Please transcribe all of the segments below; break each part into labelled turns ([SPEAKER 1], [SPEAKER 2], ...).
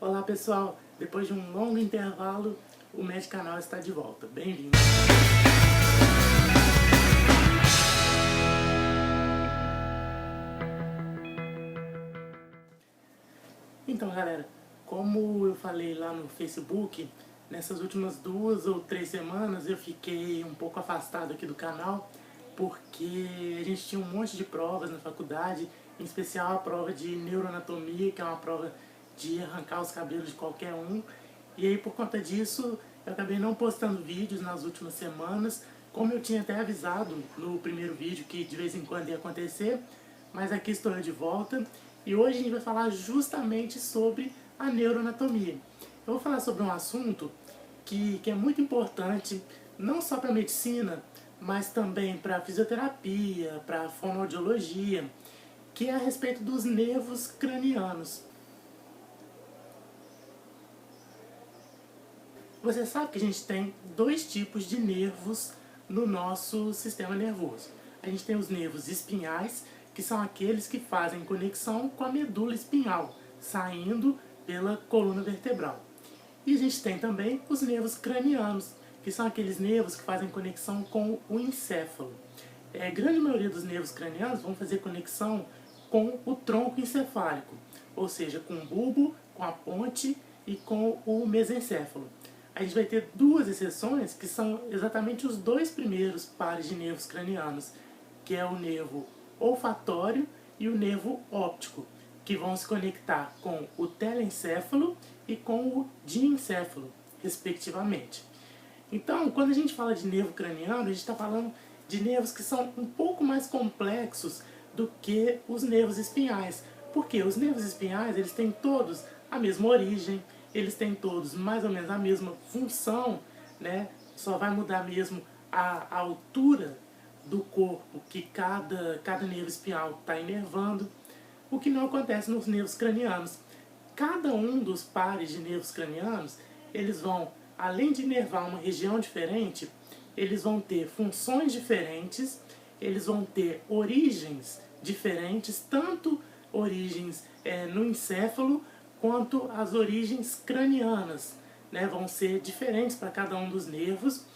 [SPEAKER 1] Olá pessoal, depois de um longo intervalo, o Medicanal está de volta. Bem-vindo! Então galera, como eu falei lá no Facebook, nessas últimas 2 ou 3 semanas eu fiquei um pouco afastado aqui do canal, porque a gente tinha um monte de provas na faculdade, em especial a prova de neuroanatomia, que é uma prova de arrancar os cabelos de qualquer um. E aí por conta disso eu acabei não postando vídeos nas últimas semanas, como eu tinha até avisado no primeiro vídeo que de vez em quando ia acontecer, mas aqui estou eu de volta. E hoje a gente vai falar justamente sobre a neuroanatomia. Eu vou falar sobre um assunto que é muito importante, não só para a medicina, mas também para a fisioterapia, para a fonoaudiologia, que é a respeito dos nervos cranianos. Você sabe que a gente tem 2 tipos de nervos no nosso sistema nervoso. A gente tem os nervos espinhais, que são aqueles que fazem conexão com a medula espinhal, saindo pela coluna vertebral. E a gente tem também os nervos cranianos, que são aqueles nervos que fazem conexão com o encéfalo. A grande maioria dos nervos cranianos vão fazer conexão com o tronco encefálico, ou seja, com o bulbo, com a ponte e com o mesencéfalo. A gente vai ter 2 exceções, que são exatamente os 2 primeiros pares de nervos cranianos, que é o nervo olfatório e o nervo óptico, que vão se conectar com o telencéfalo e com o diencéfalo, respectivamente. Então, quando a gente fala de nervo craniano, a gente está falando de nervos que são um pouco mais complexos do que os nervos espinhais. Porque os nervos espinhais, eles têm todos a mesma origem, eles têm todos mais ou menos a mesma função, né? Só vai mudar mesmo a altura do corpo que cada nervo espinhal está inervando, o que não acontece nos nervos cranianos. Cada um dos pares de nervos cranianos, eles vão, além de inervar uma região diferente, eles vão ter funções diferentes, eles vão ter origens diferentes, tanto origens no encéfalo, quanto as origens cranianas, né, vão ser diferentes para cada um dos nervos,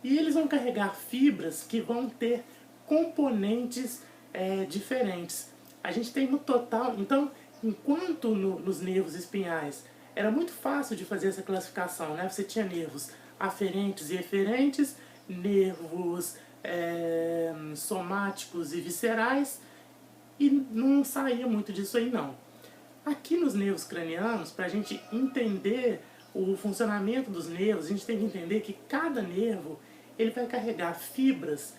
[SPEAKER 1] e eles vão carregar fibras que vão ter componentes diferentes. A gente tem no total, então, enquanto nos nervos espinhais era muito fácil de fazer essa classificação, né? Você tinha nervos aferentes e eferentes, nervos somáticos e viscerais, e não saía muito disso aí não. Aqui nos nervos cranianos, para a gente entender o funcionamento dos nervos, a gente tem que entender que cada nervo ele vai carregar fibras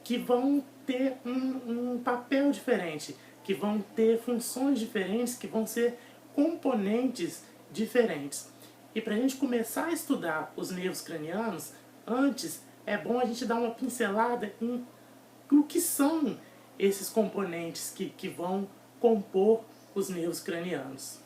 [SPEAKER 1] que vão ter um papel diferente, que vão ter funções diferentes, que vão ser componentes diferentes. E para a gente começar a estudar os nervos cranianos, antes é bom a gente dar uma pincelada em o que são esses componentes que vão compor os nervos cranianos.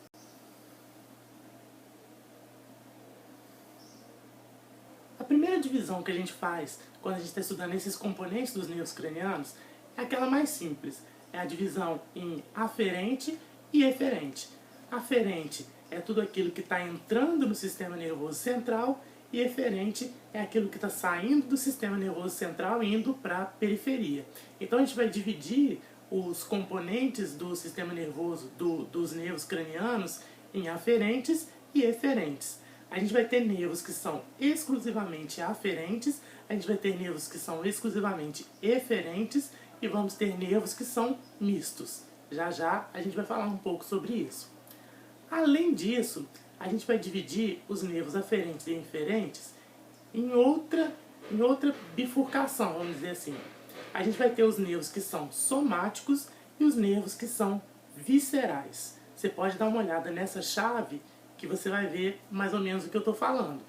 [SPEAKER 1] A primeira divisão que a gente faz quando a gente está estudando esses componentes dos nervos cranianos é aquela mais simples. É a divisão em aferente e eferente. Aferente é tudo aquilo que está entrando no sistema nervoso central, e eferente é aquilo que está saindo do sistema nervoso central e indo para a periferia. Então a gente vai dividir os componentes do sistema nervoso dos nervos cranianos em aferentes e eferentes. A gente vai ter nervos que são exclusivamente aferentes, a gente vai ter nervos que são exclusivamente eferentes e vamos ter nervos que são mistos. Já já a gente vai falar um pouco sobre isso. Além disso, a gente vai dividir os nervos aferentes e eferentes em outra bifurcação, vamos dizer assim. A gente vai ter os nervos que são somáticos e os nervos que são viscerais. Você pode dar uma olhada nessa chave que você vai ver mais ou menos o que eu estou falando.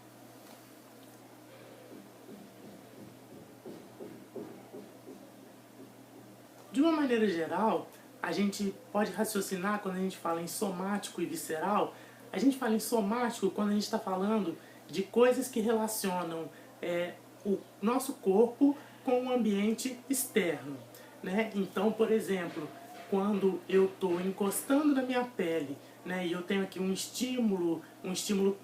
[SPEAKER 1] De uma maneira geral, a gente pode raciocinar quando a gente fala em somático e visceral. A gente fala em somático quando a gente está falando de coisas que relacionam o nosso corpo com o ambiente externo, né? Então, por exemplo, quando eu estou encostando na minha pele né, e eu tenho aqui um estímulo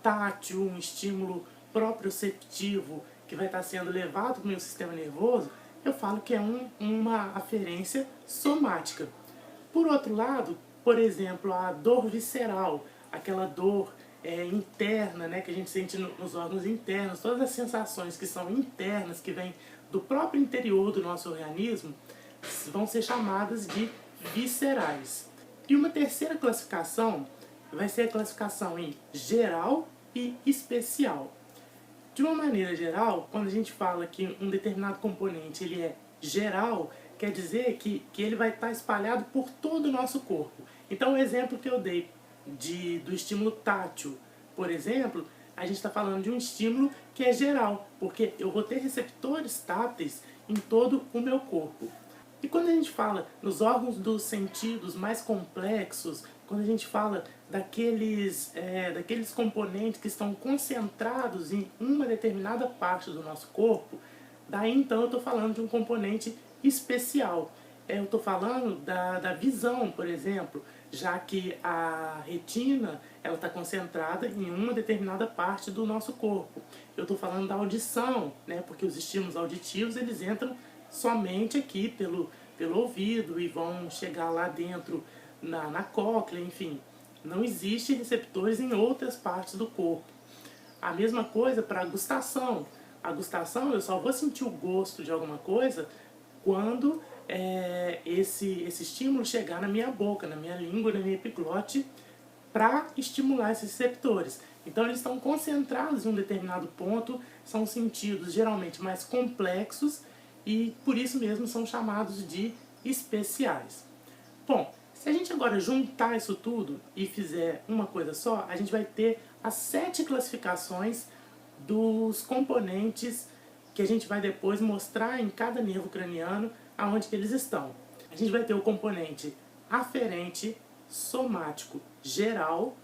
[SPEAKER 1] tátil, um estímulo proprioceptivo que vai estar sendo levado para o meu sistema nervoso, eu falo que é uma aferência somática. Por outro lado, por exemplo, a dor visceral, aquela dor interna, né, que a gente sente nos órgãos internos, todas as sensações que são internas, que vêm do próprio interior do nosso organismo, vão ser chamadas de viscerais. E uma terceira classificação vai ser a classificação em geral e especial. De uma maneira geral, quando a gente fala que um determinado componente ele é geral, quer dizer que ele vai estar espalhado por todo o nosso corpo. Então o exemplo que eu dei do estímulo tátil, por exemplo, a gente está falando de um estímulo que é geral, porque eu vou ter receptores táteis em todo o meu corpo. E quando a gente fala nos órgãos dos sentidos mais complexos, quando a gente fala daqueles componentes que estão concentrados em uma determinada parte do nosso corpo, daí então eu estou falando de um componente especial. Eu estou falando da visão, por exemplo, já que a retina ela está concentrada em uma determinada parte do nosso corpo. Eu estou falando da audição, né, porque os estímulos auditivos eles entram somente aqui pelo ouvido e vão chegar lá dentro na cóclea, enfim. Não existe receptores em outras partes do corpo. A mesma coisa para a gustação. A gustação, eu só vou sentir o gosto de alguma coisa quando esse estímulo chegar na minha boca, na minha língua, na minha epiglote, para estimular esses receptores. Então eles estão concentrados em um determinado ponto, são sentidos geralmente mais complexos e por isso mesmo são chamados de especiais. Bom, se a gente agora juntar isso tudo e fizer uma coisa só, a gente vai ter as 7 classificações dos componentes que a gente vai depois mostrar em cada nervo craniano aonde que eles estão. A gente vai ter o componente aferente, somático, geral,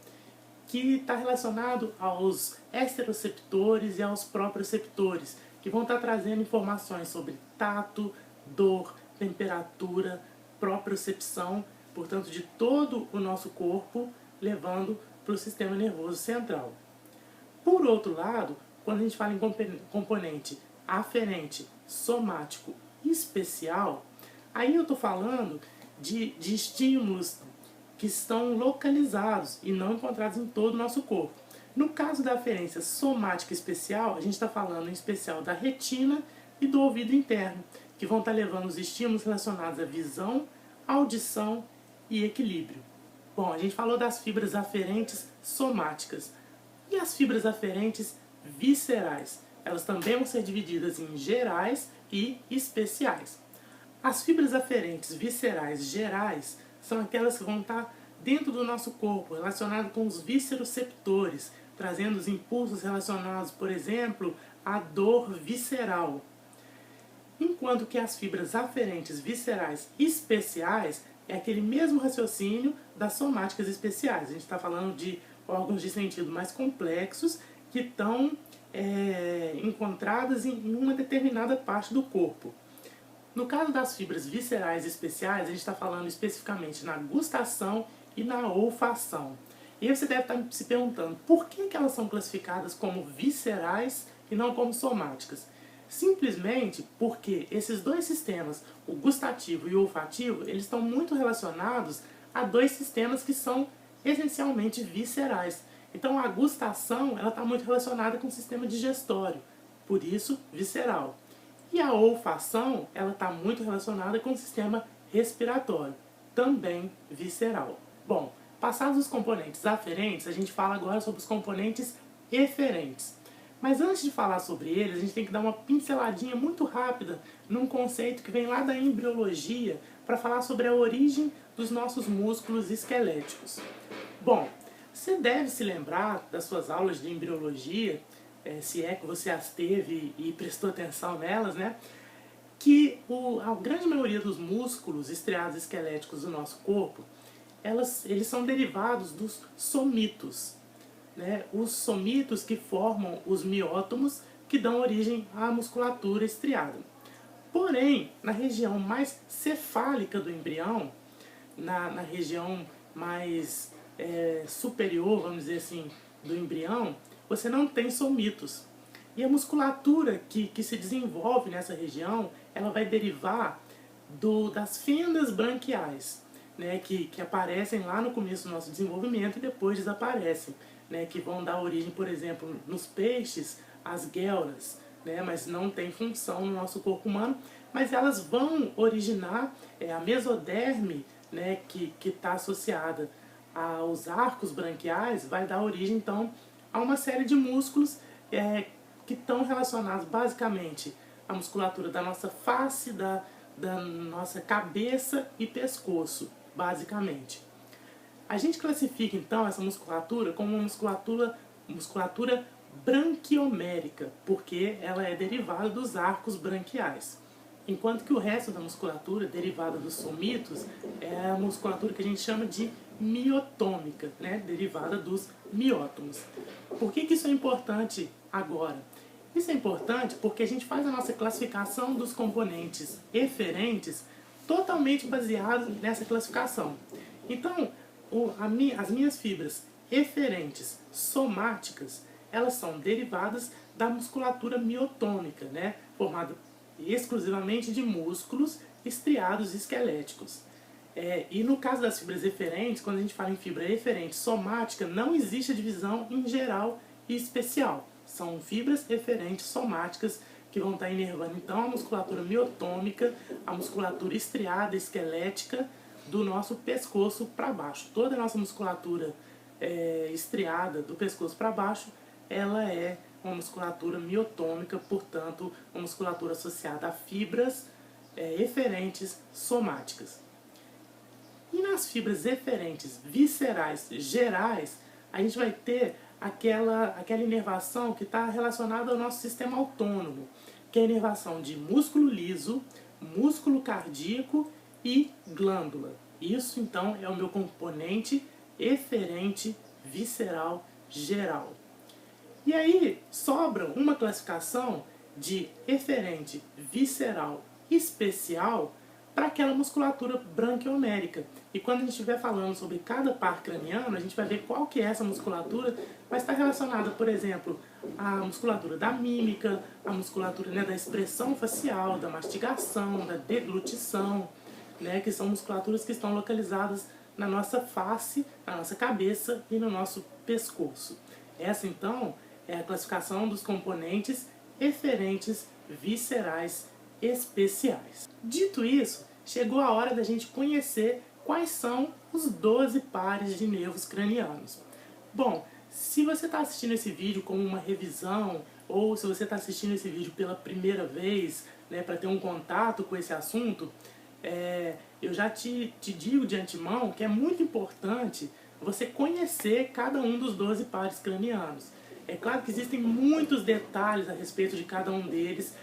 [SPEAKER 1] que está relacionado aos exteroceptores e aos proprioceptores, que vão estar trazendo informações sobre tato, dor, temperatura, propriocepção, portanto de todo o nosso corpo, levando para o sistema nervoso central. Por outro lado, quando a gente fala em componente aferente, somático e especial, aí eu estou falando de estímulos que estão localizados e não encontrados em todo o nosso corpo. No caso da aferência somática especial, a gente está falando em especial da retina e do ouvido interno, que vão estar levando os estímulos relacionados à visão, audição e equilíbrio. Bom, a gente falou das fibras aferentes somáticas. E as fibras aferentes viscerais? Elas também vão ser divididas em gerais e especiais. As fibras aferentes viscerais gerais são aquelas que vão estar dentro do nosso corpo, relacionadas com os visceroceptores, trazendo os impulsos relacionados, por exemplo, à dor visceral. Enquanto que as fibras aferentes viscerais especiais é aquele mesmo raciocínio das somáticas especiais. A gente está falando de órgãos de sentido mais complexos que estão encontradas em uma determinada parte do corpo. No caso das fibras viscerais especiais, a gente está falando especificamente na gustação e na olfação. E aí você deve estar se perguntando por que elas são classificadas como viscerais e não como somáticas. Simplesmente porque esses dois sistemas, o gustativo e o olfativo, eles estão muito relacionados a dois sistemas que são essencialmente viscerais. Então a gustação ela está muito relacionada com o sistema digestório, por isso visceral. E a olfação ela está muito relacionada com o sistema respiratório, também visceral. Bom, passados os componentes aferentes, a gente fala agora sobre os componentes eferentes. Mas antes de falar sobre eles, a gente tem que dar uma pinceladinha muito rápida num conceito que vem lá da embriologia para falar sobre a origem dos nossos músculos esqueléticos. Bom, você deve se lembrar das suas aulas de embriologia, se é que você as teve e prestou atenção nelas, né? Que a grande maioria dos músculos estriados esqueléticos do nosso corpo, eles são derivados dos somitos. Né, os somitos que formam os miótomos que dão origem à musculatura estriada. Porém, na região mais cefálica do embrião, na região mais superior, vamos dizer assim, do embrião, você não tem somitos. E a musculatura que se desenvolve nessa região, ela vai derivar das fendas branquiais, né, que aparecem lá no começo do nosso desenvolvimento e depois desaparecem, né, que vão dar origem, por exemplo, nos peixes, às guelras, né, mas não tem função no nosso corpo humano, mas elas vão originar a mesoderme, né, que está associada aos arcos branquiais, vai dar origem então a uma série de músculos que estão relacionados basicamente à musculatura da nossa face, da nossa cabeça e pescoço, basicamente. A gente classifica então essa musculatura como uma musculatura branquiomérica, porque ela é derivada dos arcos branquiais. Enquanto que o resto da musculatura, derivada dos somitos, é a musculatura que a gente chama de miotômica, né? Derivada dos miótomos. Por que isso é importante agora? Isso é importante porque a gente faz a nossa classificação dos componentes eferentes totalmente baseado nessa classificação. Então, as minhas fibras eferentes somáticas, elas são derivadas da musculatura miotômica, né? Formada exclusivamente de músculos estriados esqueléticos. E no caso das fibras eferentes, quando a gente fala em fibra eferente somática, não existe a divisão em geral e especial. São fibras eferentes somáticas que vão estar inervando então a musculatura miotômica, a musculatura estriada esquelética do nosso pescoço para baixo. Toda a nossa musculatura estriada do pescoço para baixo, ela é uma musculatura miotômica, portanto, uma musculatura associada a fibras eferentes somáticas. E nas fibras eferentes viscerais gerais, a gente vai ter aquela inervação que está relacionada ao nosso sistema autônomo, que é a inervação de músculo liso, músculo cardíaco e glândula. Isso, então, é o meu componente eferente visceral geral. E aí sobra uma classificação de eferente visceral especial para aquela musculatura branquiomérica. E quando a gente estiver falando sobre cada par craniano, a gente vai ver qual que é essa musculatura, vai estar relacionada, por exemplo, à musculatura da mímica, à musculatura, né, da expressão facial, da mastigação, da deglutição, né, que são musculaturas que estão localizadas na nossa face, na nossa cabeça e no nosso pescoço. Essa, então, é a classificação dos componentes eferentes viscerais especiais. Dito isso, chegou a hora da gente conhecer quais são os 12 pares de nervos cranianos. Bom, se você está assistindo esse vídeo como uma revisão, ou se você está assistindo esse vídeo pela primeira vez, né, para ter um contato com esse assunto, eu já te digo de antemão que é muito importante você conhecer cada um dos 12 pares cranianos. É claro que existem muitos detalhes a respeito de cada um deles,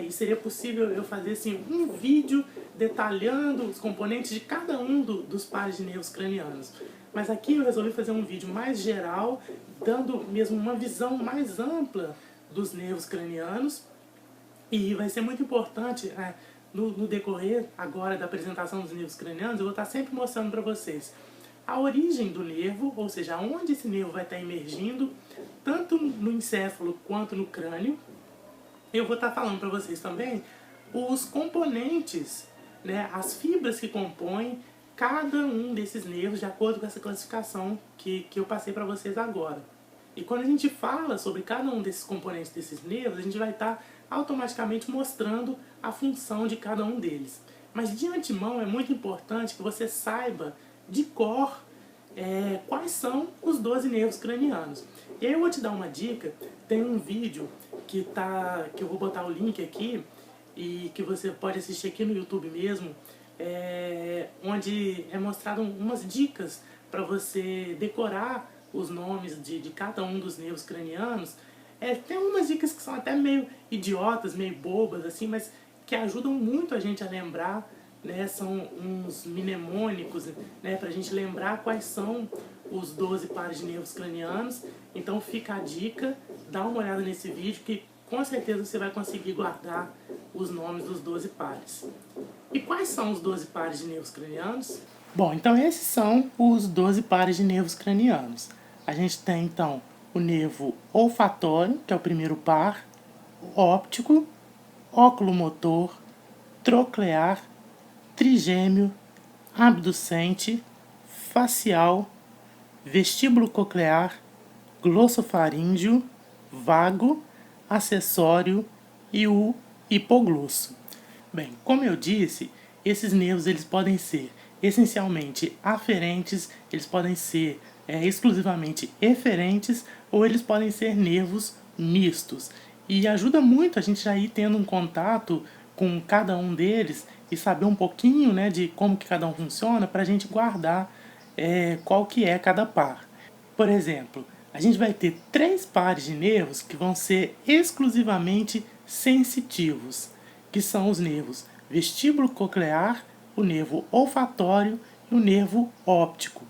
[SPEAKER 1] e seria possível eu fazer assim, um vídeo detalhando os componentes de cada um dos pares de nervos cranianos. Mas aqui eu resolvi fazer um vídeo mais geral, dando mesmo uma visão mais ampla dos nervos cranianos, e vai ser muito importante, no decorrer agora da apresentação dos nervos cranianos, eu vou estar sempre mostrando para vocês a origem do nervo, ou seja, onde esse nervo vai estar emergindo, tanto no encéfalo quanto no crânio. Eu vou estar falando para vocês também os componentes, né, as fibras que compõem cada um desses nervos, de acordo com essa classificação que eu passei para vocês agora. E quando a gente fala sobre cada um desses componentes desses nervos, a gente vai estar automaticamente mostrando a função de cada um deles. Mas de antemão é muito importante que você saiba de cor quais são os 12 nervos cranianos. E aí eu vou te dar uma dica, tem um vídeo que eu vou botar o link aqui, e que você pode assistir aqui no YouTube mesmo, onde é mostrado umas dicas para você decorar os nomes de cada um dos nervos cranianos. Tem umas dicas que são até meio idiotas, meio bobas, assim, mas que ajudam muito a gente a lembrar, né? São uns mnemônicos, né, para a gente lembrar quais são os 12 pares de nervos cranianos. Então fica a dica, dá uma olhada nesse vídeo que com certeza você vai conseguir guardar os nomes dos 12 pares. E quais são os 12 pares de nervos cranianos? Bom, então esses são os 12 pares de nervos cranianos. A gente tem, então, o nervo olfatório, que é o primeiro par, óptico, oculomotor, troclear, trigêmeo, abducente, facial, vestíbulo coclear, glossofaríngeo, vago, acessório e o hipoglosso. Bem, como eu disse, esses nervos eles podem ser essencialmente aferentes, eles podem ser exclusivamente eferentes ou eles podem ser nervos mistos. E ajuda muito a gente já ir tendo um contato com cada um deles e saber um pouquinho, né, de como que cada um funciona para a gente guardar qual que é cada par. Por exemplo, a gente vai ter 3 pares de nervos que vão ser exclusivamente sensitivos, que são os nervos vestíbulo coclear, o nervo olfatório e o nervo óptico.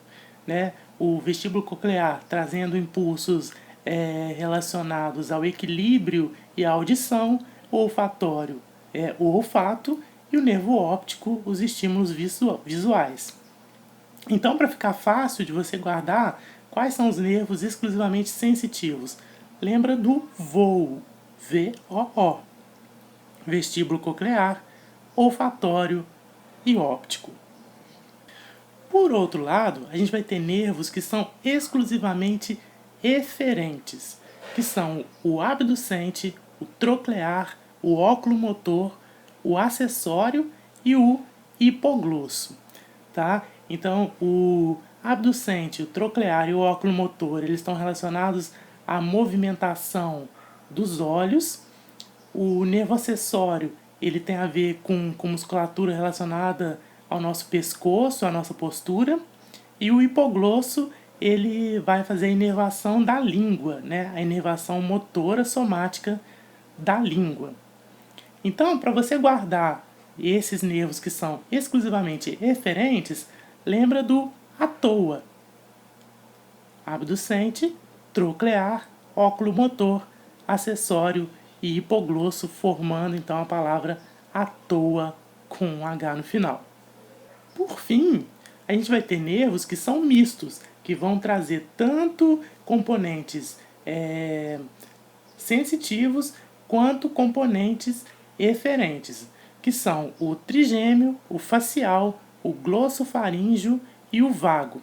[SPEAKER 1] Né? O vestíbulo coclear trazendo impulsos relacionados ao equilíbrio e à audição, o olfatório o olfato e o nervo óptico os estímulos visuais. Então, para ficar fácil de você guardar quais são os nervos exclusivamente sensitivos, lembra do voo, V-O-O, vestíbulo coclear, olfatório e óptico. Por outro lado, a gente vai ter nervos que são exclusivamente eferentes, que são o abducente, o troclear, o oculomotor, o acessório e o hipoglosso, tá? Então, o abducente, o troclear e o oculomotor, eles estão relacionados à movimentação dos olhos. O nervo acessório, ele tem a ver com musculatura relacionada ao nosso pescoço, à nossa postura. E o hipoglosso, ele vai fazer a inervação da língua, né? A inervação motora somática da língua. Então, para você guardar esses nervos que são exclusivamente eferentes, lembra do à toa. Abducente, troclear, oculomotor, acessório e hipoglosso, formando então a palavra à toa com um H no final. Por fim, a gente vai ter nervos que são mistos, que vão trazer tanto componentes sensitivos quanto componentes eferentes, que são o trigêmeo, o facial, o glossofaríngeo e o vago.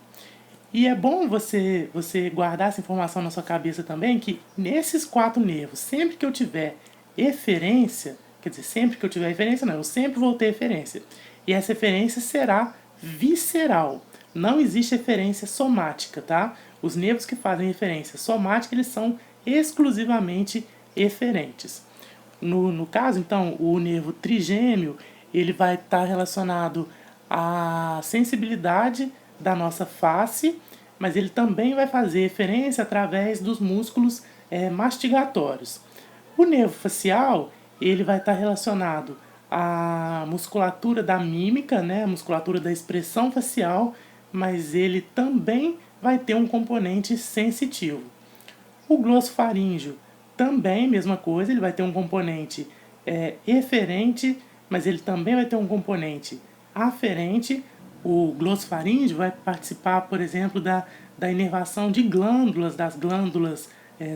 [SPEAKER 1] E é bom você guardar essa informação na sua cabeça também, que nesses 4 nervos, sempre que eu tiver eferência, quer dizer, sempre que eu tiver eferência não, eu sempre vou ter eferência. E essa eferência será visceral. Não existe eferência somática, tá? Os nervos que fazem eferência somática, eles são exclusivamente eferentes. No caso, então, o nervo trigêmeo, ele vai estar relacionado à sensibilidade da nossa face, mas ele também vai fazer referência através dos músculos mastigatórios. O nervo facial, ele vai estar relacionado à musculatura da mímica, né, a musculatura da expressão facial, mas ele também vai ter um componente sensitivo. O glossofaríngeo também, mesma coisa, ele vai ter um componente eferente, mas ele também vai ter um componente aferente. O glossofaríngeo vai participar, por exemplo, da inervação de glândulas, das glândulas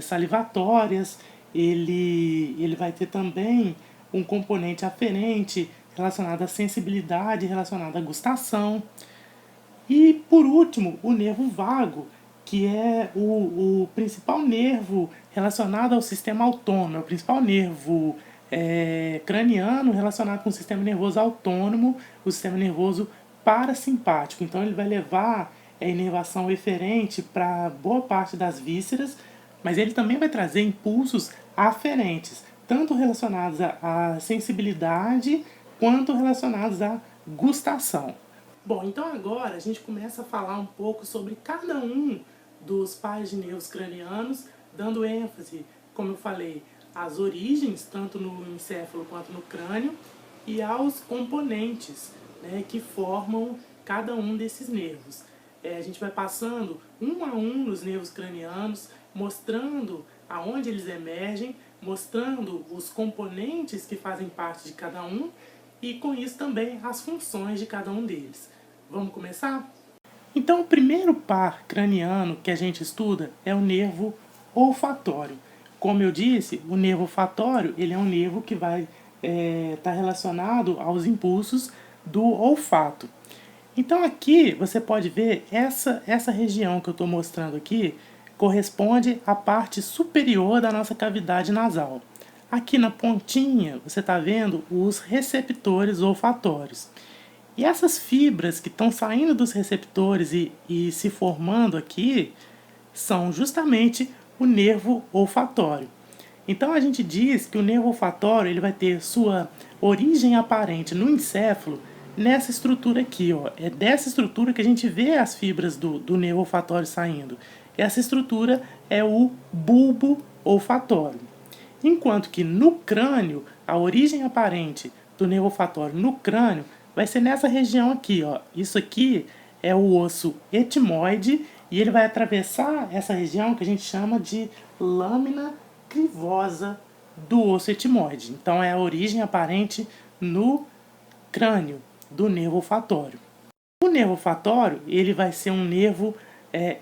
[SPEAKER 1] salivatórias. Ele vai ter também um componente aferente relacionado à sensibilidade, relacionado à gustação. E, por último, o nervo vago, que é o principal nervo relacionado ao sistema autônomo, é o principal nervo craniano relacionado com o sistema nervoso autônomo, o sistema nervoso parasimpático. Então, ele vai levar a inervação eferente para boa parte das vísceras, mas ele também vai trazer impulsos aferentes, tanto relacionados à sensibilidade quanto relacionados à gustação. Bom, então agora a gente começa a falar um pouco sobre cada um dos pares de nervos cranianos, dando ênfase, como eu falei, às origens, tanto no encéfalo quanto no crânio, e aos componentes, né, que formam cada um desses nervos. A gente vai passando um a um nos nervos cranianos, mostrando aonde eles emergem, mostrando os componentes que fazem parte de cada um, e com isso também as funções de cada um deles. Vamos começar? Então, o primeiro par craniano que a gente estuda é o nervo olfatório. Como eu disse, o nervo olfatório ele é um nervo que vai estar relacionado aos impulsos do olfato. Então aqui você pode ver essa região que eu estou mostrando aqui corresponde à parte superior da nossa cavidade nasal. Aqui na pontinha você está vendo os receptores olfatórios. E essas fibras que estão saindo dos receptores e se formando aqui são justamente o nervo olfatório. Então a gente diz que o nervo olfatório ele vai ter sua origem aparente no encéfalo nessa estrutura aqui, ó. É dessa estrutura que a gente vê as fibras do nervo olfatório saindo. Essa estrutura é o bulbo olfatório. Enquanto que no crânio, a origem aparente do nervo olfatório no crânio vai ser nessa região aqui, ó. Isso aqui é o osso etimoide e ele vai atravessar essa região que a gente chama de lâmina crivosa do osso etimoide. Então é a origem aparente no crânio do nervo olfatório. O nervo olfatório ele vai ser um nervo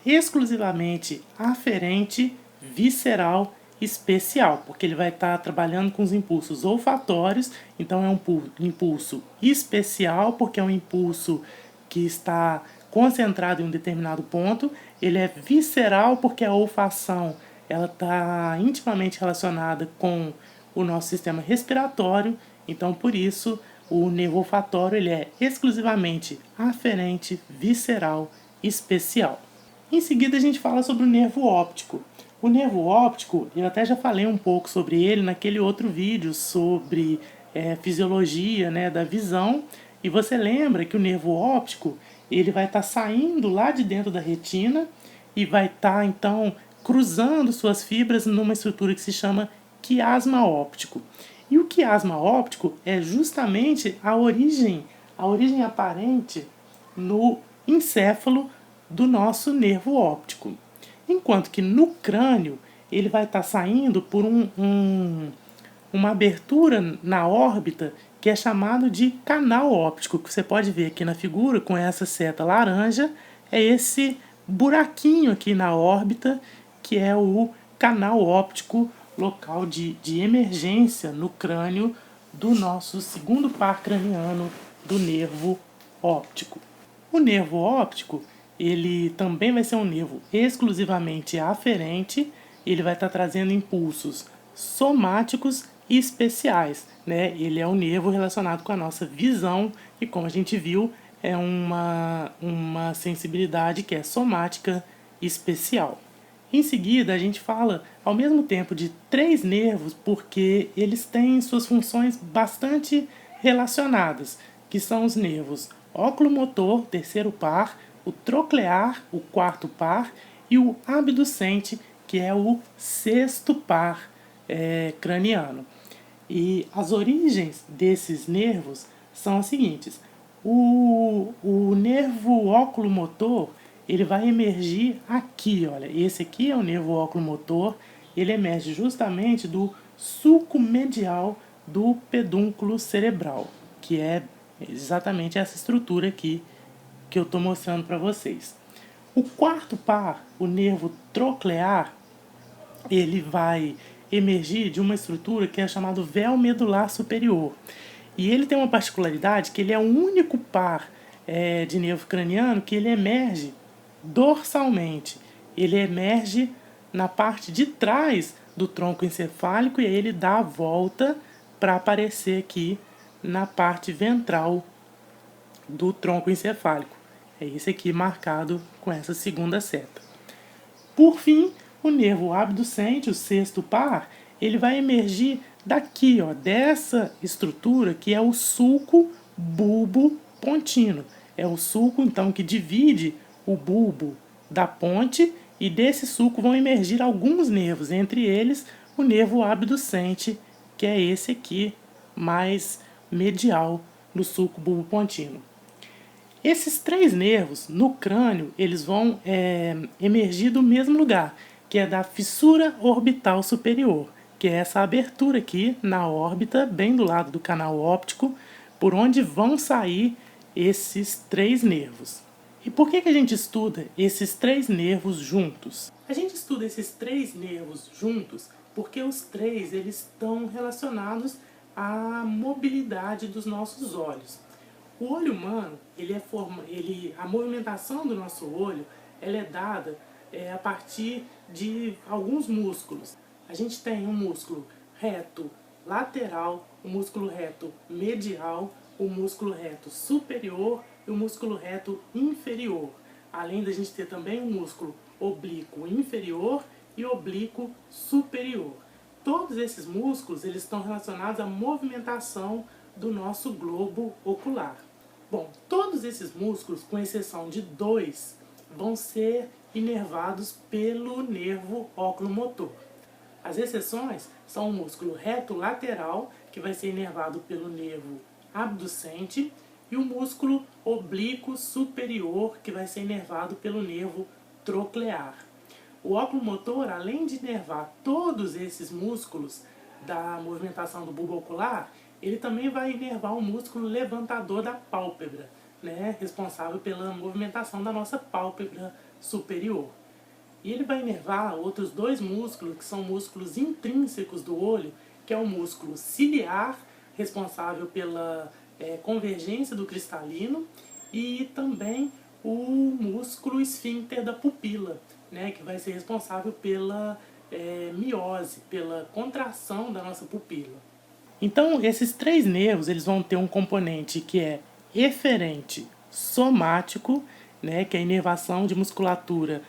[SPEAKER 1] exclusivamente aferente, visceral, especial, porque ele vai estar trabalhando com os impulsos olfatórios, então é um impulso especial, porque é um impulso que está concentrado em um determinado ponto, ele é visceral, porque a olfação ela está intimamente relacionada com o nosso sistema respiratório, então por isso o nervo olfatório ele é exclusivamente aferente, visceral, especial. Em seguida a gente fala sobre o nervo óptico. O nervo óptico, eu até já falei um pouco sobre ele naquele outro vídeo sobre fisiologia, né, da visão. E você lembra que o nervo óptico ele vai estar saindo lá de dentro da retina e vai estar então cruzando suas fibras numa estrutura que se chama quiasma óptico. E o quiasma óptico é justamente a origem aparente no encéfalo do nosso nervo óptico. Enquanto que no crânio ele vai estar saindo por uma abertura na órbita que é chamado de canal óptico, que você pode ver aqui na figura com essa seta laranja, é esse buraquinho aqui na órbita que é o canal óptico, local de emergência no crânio do nosso segundo par craniano do nervo óptico. O nervo óptico ele também vai ser um nervo exclusivamente aferente, ele vai estar trazendo impulsos somáticos e especiais, né? Ele é um nervo relacionado com a nossa visão e como a gente viu, é uma sensibilidade que é somática e especial. Em seguida, a gente fala ao mesmo tempo de 3 nervos porque eles têm suas funções bastante relacionadas, que são os nervos oculomotor, terceiro par, o troclear, o quarto par, e o abducente, que é o sexto par craniano. E as origens desses nervos são as seguintes. O nervo oculomotor ele vai emergir aqui, olha, esse aqui é o nervo oculomotor, ele emerge justamente do sulco medial do pedúnculo cerebral, que é exatamente essa estrutura aqui que eu estou mostrando para vocês. O quarto par, o nervo troclear, ele vai emergir de uma estrutura que é chamado véu medular superior. E ele tem uma particularidade que ele é o único par de nervo craniano que ele emerge dorsalmente. Ele emerge na parte de trás do tronco encefálico e aí ele dá a volta para aparecer aqui na parte ventral do tronco encefálico. É esse aqui marcado com essa segunda seta. Por fim, o nervo abducente, o sexto par, ele vai emergir daqui, ó, dessa estrutura que é o sulco bulbo pontino. É o sulco, então, que divide o bulbo da ponte e desse sulco vão emergir alguns nervos, entre eles o nervo abducente, que é esse aqui, mais medial do sulco bulbo pontino. Esses 3 nervos no crânio, eles vão emergir do mesmo lugar, que é da fissura orbital superior, que é essa abertura aqui na órbita, bem do lado do canal óptico, por onde vão sair esses três nervos. E por que a gente estuda esses três nervos juntos? A gente estuda esses três nervos juntos porque os três eles estão relacionados à mobilidade dos nossos olhos. O olho humano, a movimentação do nosso olho, ela é dada a partir de alguns músculos. A gente tem um músculo reto lateral, o músculo reto medial, o músculo reto superior e o músculo reto inferior. Além da gente ter também o músculo oblíquo inferior e oblíquo superior. Todos esses músculos eles estão relacionados à movimentação do nosso globo ocular. Bom, todos esses músculos, com exceção de dois, vão ser inervados pelo nervo oculomotor. As exceções são o músculo reto lateral, que vai ser inervado pelo nervo abducente, e o músculo oblíquo superior, que vai ser inervado pelo nervo troclear. O oculomotor, além de inervar todos esses músculos da movimentação do bulbo ocular, ele também vai inervar o músculo levantador da pálpebra, né, responsável pela movimentação da nossa pálpebra superior. E ele vai inervar outros dois músculos, que são músculos intrínsecos do olho, que é o músculo ciliar, responsável pela convergência do cristalino, e também o músculo esfíncter da pupila, né, que vai ser responsável pela miose, pela contração da nossa pupila. Então, esses três nervos eles vão ter um componente que é eferente somático, né, que é a inervação de musculatura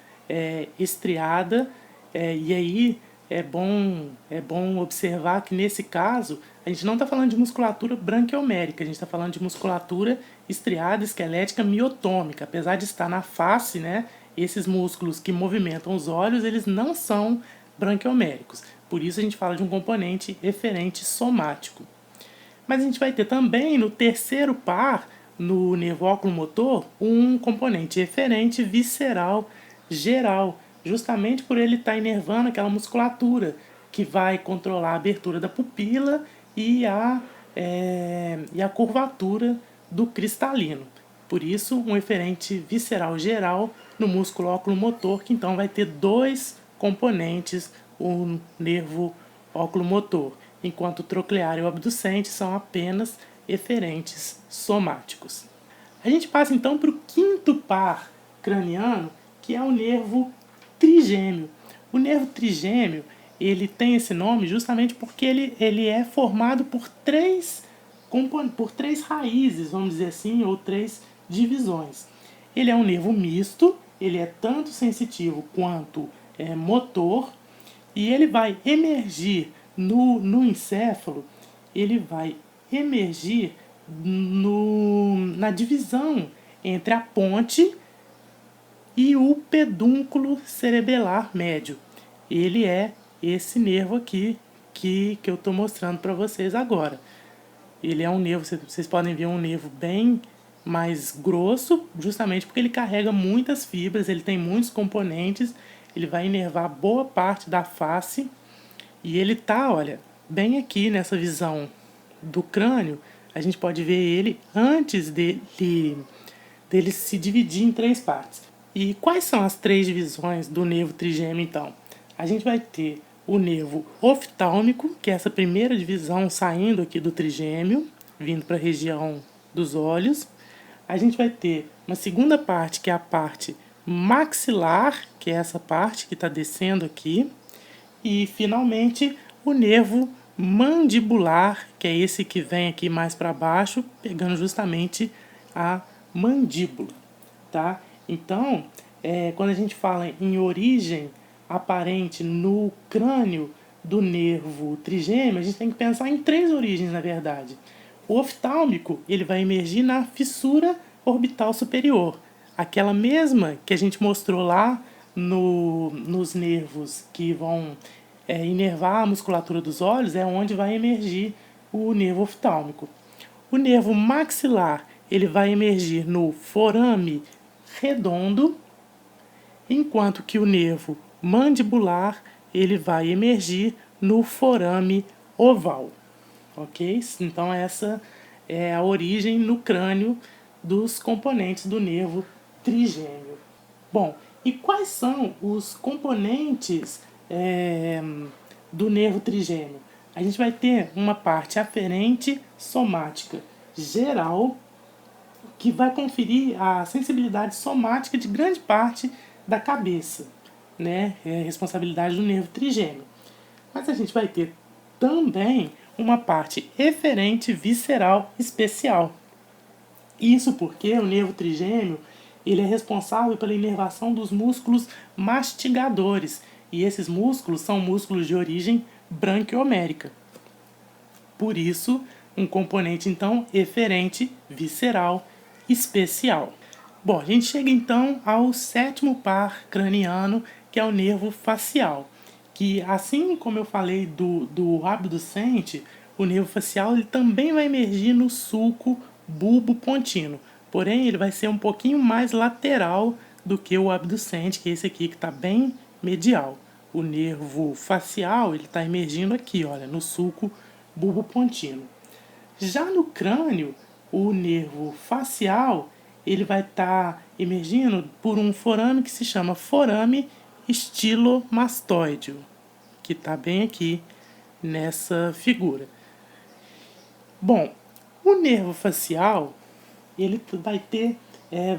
[SPEAKER 1] estriada, e aí é bom observar que nesse caso a gente não está falando de musculatura branquiomérica, a gente está falando de musculatura estriada, esquelética, miotômica. Apesar de estar na face, né, esses músculos que movimentam os olhos, eles não são branquioméricos. Por isso a gente fala de um componente eferente somático. Mas a gente vai ter também no terceiro par, no nervo oculomotor, um componente eferente visceral geral, justamente por ele estar inervando aquela musculatura que vai controlar a abertura da pupila e a curvatura do cristalino. Por isso, um eferente visceral geral no músculo oculomotor, que então vai ter dois componentes, o nervo oculomotor, enquanto o troclear e o abducente são apenas eferentes somáticos. A gente passa então para o quinto par craniano, que é o nervo trigêmeo. O nervo trigêmeo ele tem esse nome justamente porque ele é formado por três raízes, vamos dizer assim, ou três divisões. Ele é um nervo misto, ele é tanto sensitivo quanto motor, e ele vai emergir no encéfalo, ele vai emergir na divisão entre a ponte e o pedúnculo cerebelar médio. Ele é esse nervo aqui que eu estou mostrando para vocês agora. Ele é um nervo, vocês podem ver, um nervo bem mais grosso, justamente porque ele carrega muitas fibras, ele tem muitos componentes, ele vai inervar boa parte da face, e ele tá, olha, bem aqui nessa visão do crânio, a gente pode ver ele antes dele se dividir em três partes. E quais são as três divisões do nervo trigêmeo, então? A gente vai ter o nervo oftálmico, que é essa primeira divisão saindo aqui do trigêmeo, vindo para a região dos olhos. A gente vai ter uma segunda parte, que é a parte maxilar, que é essa parte que está descendo aqui. E, finalmente, o nervo mandibular, que é esse que vem aqui mais para baixo, pegando justamente a mandíbula, tá? Então, quando a gente fala em origem aparente no crânio do nervo trigêmeo, a gente tem que pensar em três origens, na verdade. O oftálmico, ele vai emergir na fissura orbital superior, aquela mesma que a gente mostrou lá nos nervos que vão inervar a musculatura dos olhos, é onde vai emergir o nervo oftálmico. O nervo maxilar, ele vai emergir no forame redondo, enquanto que o nervo mandibular, ele vai emergir no forame oval. Ok? Então essa é a origem no crânio dos componentes do nervo trigêmeo. Bom, e quais são os componentes do nervo trigêmeo? A gente vai ter uma parte aferente somática geral, que vai conferir a sensibilidade somática de grande parte da cabeça, né? É responsabilidade do nervo trigêmeo. Mas a gente vai ter também uma parte eferente visceral especial. Isso porque o nervo trigêmeo ele é responsável pela inervação dos músculos mastigadores. E esses músculos são músculos de origem branquiomérica. Por isso, um componente, então, eferente visceral especial. Bom, a gente chega, então, ao sétimo par craniano, que é o nervo facial. Que, assim como eu falei do abducente, o nervo facial ele também vai emergir no sulco bulbo-pontino. Porém, ele vai ser um pouquinho mais lateral do que o abducente, que é esse aqui que está bem medial. O nervo facial ele está emergindo aqui, olha, no sulco bulbo-pontino. Já no crânio, o nervo facial ele vai estar emergindo por um forame que se chama forame estilomastoideo, que está bem aqui nessa figura. Bom, o nervo facial ele vai ter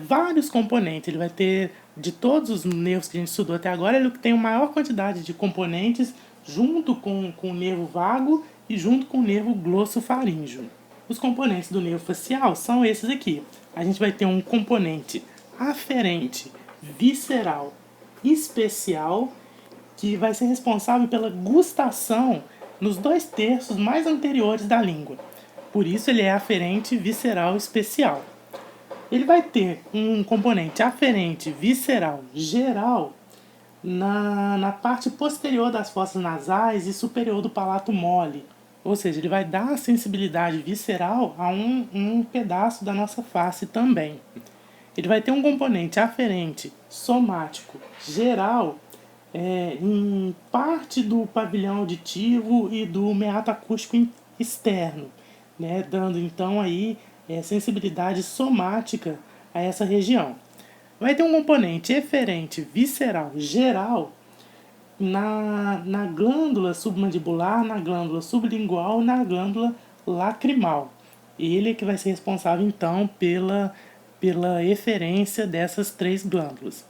[SPEAKER 1] vários componentes. Ele vai ter, de todos os nervos que a gente estudou até agora, ele tem a maior quantidade de componentes junto com o nervo vago e junto com o nervo glossofaríngeo. Os componentes do nervo facial são esses aqui. A gente vai ter um componente aferente visceral especial, que vai ser responsável pela gustação nos 2/3 mais anteriores da língua. Por isso ele é aferente visceral especial. Ele vai ter um componente aferente visceral geral na parte posterior das fossas nasais e superior do palato mole. Ou seja, ele vai dar sensibilidade visceral a um pedaço da nossa face também. Ele vai ter um componente aferente somático geral em parte do pavilhão auditivo e do meato acústico externo, né, dando então aí sensibilidade somática a essa região. Vai ter um componente eferente visceral geral na glândula submandibular, na glândula sublingual, na glândula lacrimal. Ele é que vai ser responsável então pela eferência dessas 3 glândulas.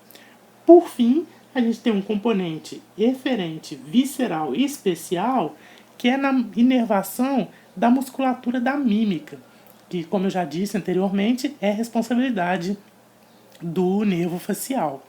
[SPEAKER 1] Por fim, a gente tem um componente eferente visceral especial, que é na inervação da musculatura da mímica, que, como eu já disse anteriormente, é responsabilidade do nervo facial.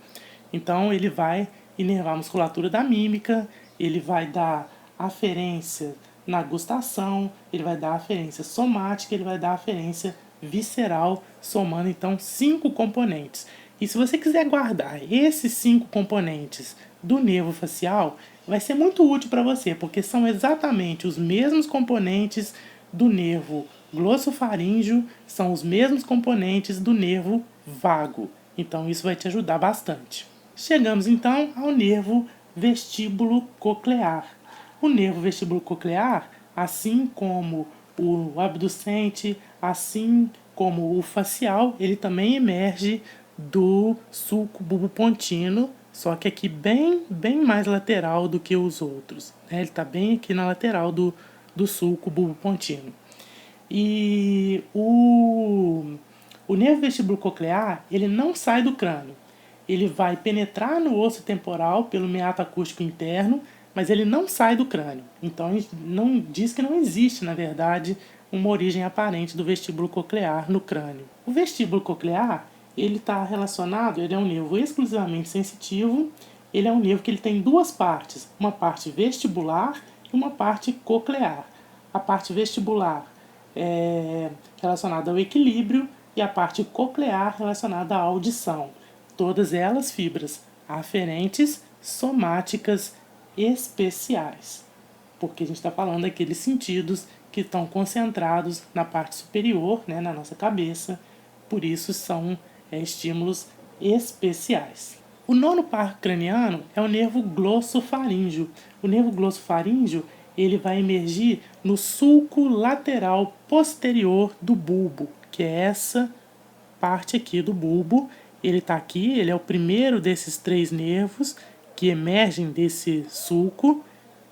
[SPEAKER 1] Então, ele vai inervar a musculatura da mímica, ele vai dar aferência na gustação, ele vai dar aferência somática, ele vai dar aferência visceral, somando então 5 componentes. E se você quiser guardar esses 5 componentes do nervo facial, vai ser muito útil para você, porque são exatamente os mesmos componentes do nervo glossofaríngeo, são os mesmos componentes do nervo vago. Então isso vai te ajudar bastante. Chegamos então ao nervo vestíbulo coclear. O nervo vestíbulo coclear, assim como o abducente, assim como o facial, ele também emerge do sulco bulbopontino, só que aqui bem mais lateral do que os outros, né? Ele está bem aqui na lateral do sulco bulbopontino. E o nervo vestíbulo coclear, ele não sai do crânio. Ele vai penetrar no osso temporal pelo meato acústico interno, mas ele não sai do crânio. Então a gente não diz que não existe, na verdade, uma origem aparente do vestíbulo coclear no crânio. O vestíbulo coclear, ele está relacionado, ele é um nervo exclusivamente sensitivo, ele é um nervo que ele tem 2 partes, uma parte vestibular e uma parte coclear. A parte vestibular é relacionada ao equilíbrio e a parte coclear relacionada à audição. Todas elas fibras aferentes somáticas especiais, porque a gente está falando daqueles sentidos que estão concentrados na parte superior, né, na nossa cabeça, por isso são estímulos especiais. O 9º par craniano é o nervo glossofaríngeo. O nervo glossofaríngeo ele vai emergir no sulco lateral posterior do bulbo, que é essa parte aqui do bulbo. Ele está aqui, ele é o primeiro desses 3 nervos que emergem desse sulco.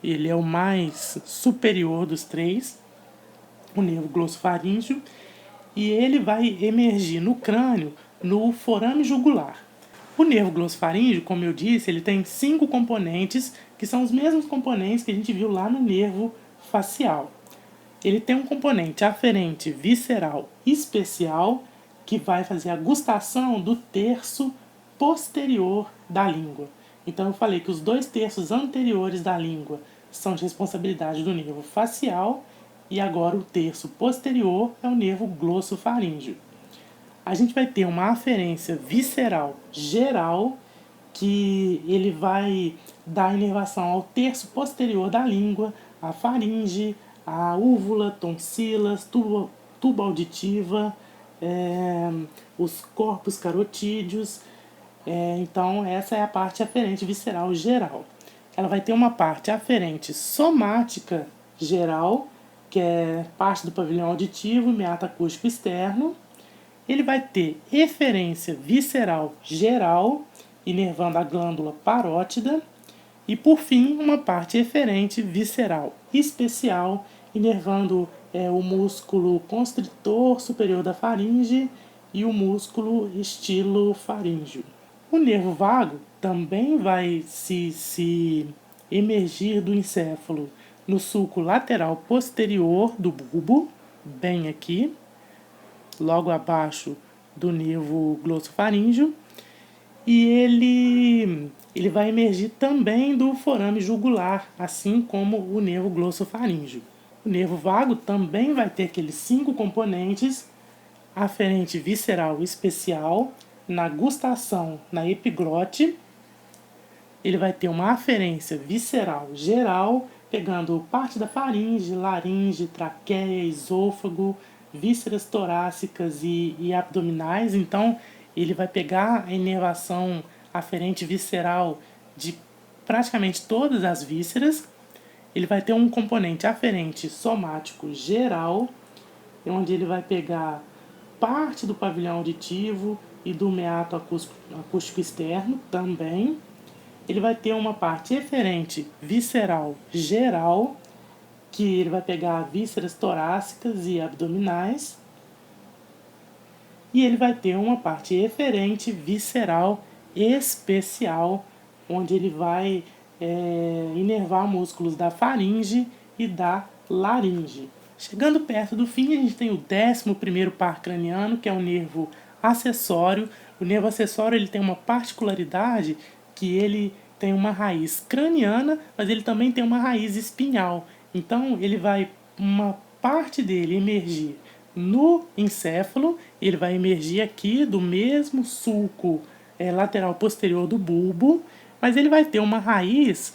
[SPEAKER 1] Ele é o mais superior dos 3, o nervo glossofaríngeo. E ele vai emergir no crânio, no forame jugular. O nervo glossofaríngeo, como eu disse, ele tem 5 componentes, que são os mesmos componentes que a gente viu lá no nervo facial. Ele tem um componente aferente visceral especial, que vai fazer a gustação do terço posterior da língua. Então eu falei que os 2 terços anteriores da língua são de responsabilidade do nervo facial, e agora o terço posterior é o nervo glossofaríngeo. A gente vai ter uma aferência visceral geral, que ele vai dar inervação ao terço posterior da língua, a faringe, a úvula, tonsilas, tuba auditiva, os corpos carotídeos. Então essa é a parte aferente visceral geral. Ela vai ter uma parte aferente somática geral, que é parte do pavilhão auditivo, meato acústico externo. Ele vai ter eferência visceral geral, inervando a glândula parótida. E por fim, uma parte eferente visceral especial, inervando o músculo constritor superior da faringe e o músculo estilofaríngeo. O nervo vago também vai se emergir do encéfalo no sulco lateral posterior do bulbo, bem aqui, logo abaixo do nervo glossofaríngeo, e ele vai emergir também do forame jugular, assim como o nervo glossofaríngeo. O nervo vago também vai ter aqueles 5 componentes: aferente visceral especial, na gustação na epiglote. Ele vai ter uma aferência visceral geral, pegando parte da faringe, laringe, traqueia, esôfago, vísceras torácicas e abdominais. Então ele vai pegar a inervação aferente visceral de praticamente todas as vísceras. Ele vai ter um componente aferente somático geral, onde ele vai pegar parte do pavilhão auditivo e do meato acústico externo também. Ele vai ter uma parte eferente visceral geral, que ele vai pegar vísceras torácicas e abdominais. E ele vai ter uma parte eferente visceral especial, onde ele vai inervar músculos da faringe e da laringe. Chegando perto do fim, a gente tem o 11º par craniano, que é o nervo acessório. O nervo acessório ele tem uma particularidade, que ele tem uma raiz craniana, mas ele também tem uma raiz espinhal. Então ele vai, uma parte dele emergir no encéfalo, ele vai emergir aqui do mesmo sulco lateral posterior do bulbo, mas ele vai ter uma raiz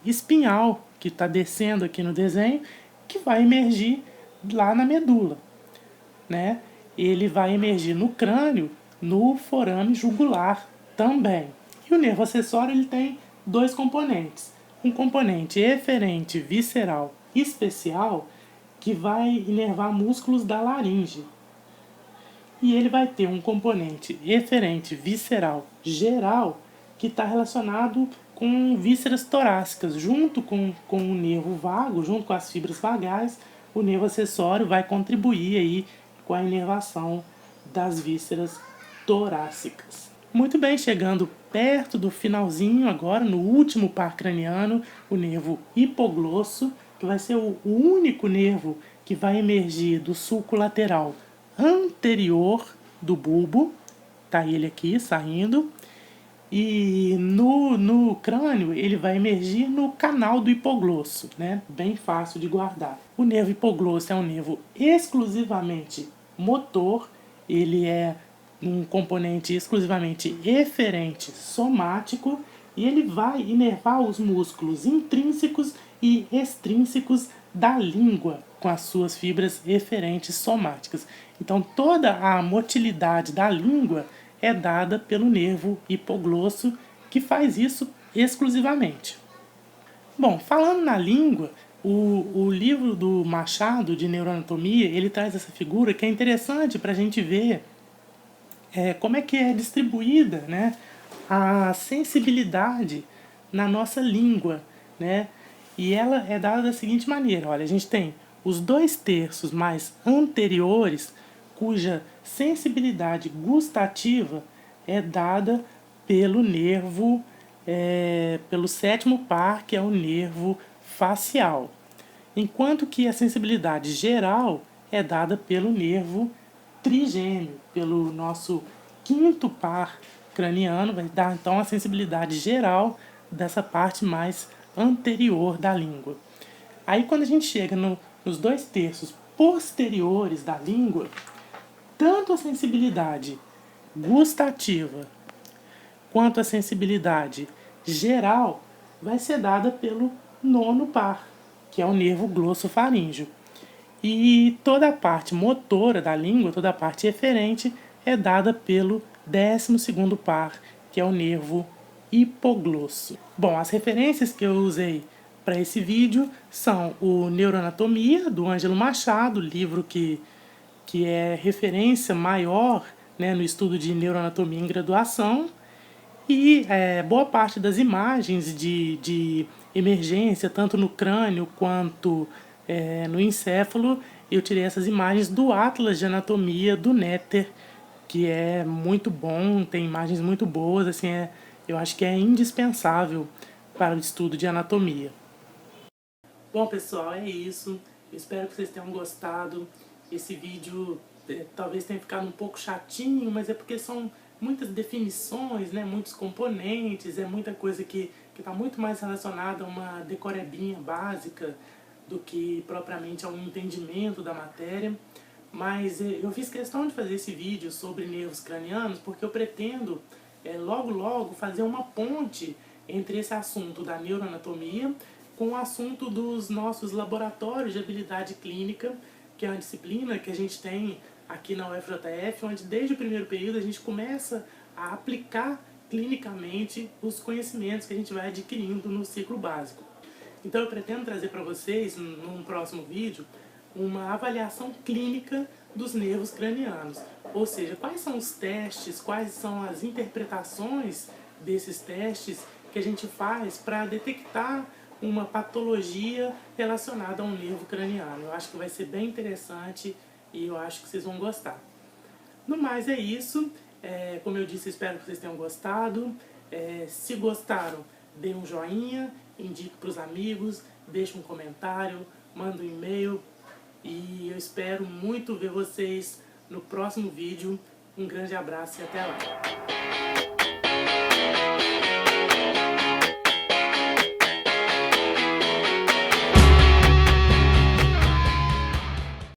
[SPEAKER 1] espinhal, que está descendo aqui no desenho, que vai emergir lá na medula, né? Ele vai emergir no crânio, no forame jugular também. E o nervo acessório ele tem 2 componentes. Um componente eferente visceral especial, que vai inervar músculos da laringe. E ele vai ter um componente eferente visceral geral, que está relacionado com vísceras torácicas. Junto com o nervo vago, junto com as fibras vagais, o nervo acessório vai contribuir aí com a inervação das vísceras torácicas. Muito bem, chegando perto do finalzinho agora, no último par craniano, o nervo hipoglosso, que vai ser o único nervo que vai emergir do sulco lateral anterior do bulbo. Tá ele aqui saindo. E no crânio ele vai emergir no canal do hipoglosso, né? Bem fácil de guardar. O nervo hipoglosso é um nervo exclusivamente motor, ele é um componente exclusivamente eferente somático, e ele vai inervar os músculos intrínsecos e extrínsecos da língua com as suas fibras eferentes somáticas. Então toda a motilidade da língua é dada pelo nervo hipoglosso, que faz isso exclusivamente. Bom, falando na língua, O livro do Machado, de Neuroanatomia, ele traz essa figura que é interessante para a gente ver como é que é distribuída, né, a sensibilidade na nossa língua, né? E ela é dada da seguinte maneira, olha, a gente tem os 2/3 mais anteriores, cuja sensibilidade gustativa é dada pelo nervo, pelo 7º par, que é o nervo facial. Enquanto que a sensibilidade geral é dada pelo nervo trigêmeo, pelo nosso 5º par craniano, vai dar então a sensibilidade geral dessa parte mais anterior da língua. Aí quando a gente chega nos 2/3 posteriores da língua, tanto a sensibilidade gustativa quanto a sensibilidade geral vai ser dada pelo 9º par, que é o nervo glossofaríngeo. E toda a parte motora da língua, toda a parte eferente, é dada pelo 12º par, que é o nervo hipoglosso. Bom, as referências que eu usei para esse vídeo são o Neuroanatomia, do Ângelo Machado, livro que é referência maior, né, no estudo de neuroanatomia em graduação, e boa parte das imagens de emergência, tanto no crânio quanto no encéfalo, eu tirei essas imagens do Atlas de Anatomia do Netter, que é muito bom, tem imagens muito boas, assim, eu acho que é indispensável para o estudo de anatomia. Bom, pessoal, é isso. Eu espero que vocês tenham gostado. Esse vídeo talvez tenha ficado um pouco chatinho, mas é porque são muitas definições, né, muitos componentes, é muita coisa que está muito mais relacionada a uma decorebinha básica do que propriamente a um entendimento da matéria. Mas eu fiz questão de fazer esse vídeo sobre nervos cranianos porque eu pretendo logo logo fazer uma ponte entre esse assunto da neuroanatomia com o assunto dos nossos laboratórios de habilidade clínica, que é uma disciplina que a gente tem aqui na UFJF, onde desde o primeiro período a gente começa a aplicar clinicamente os conhecimentos que a gente vai adquirindo no ciclo básico. Então eu pretendo trazer para vocês, num próximo vídeo, uma avaliação clínica dos nervos cranianos. Ou seja, quais são os testes, quais são as interpretações desses testes que a gente faz para detectar uma patologia relacionada a um nervo craniano. Eu acho que vai ser bem interessante e eu acho que vocês vão gostar. No mais é isso. Como eu disse, espero que vocês tenham gostado. Se gostaram, dê um joinha, indique para os amigos, deixe um comentário, manda um e-mail. E eu espero muito ver vocês no próximo vídeo. Um grande abraço e até lá!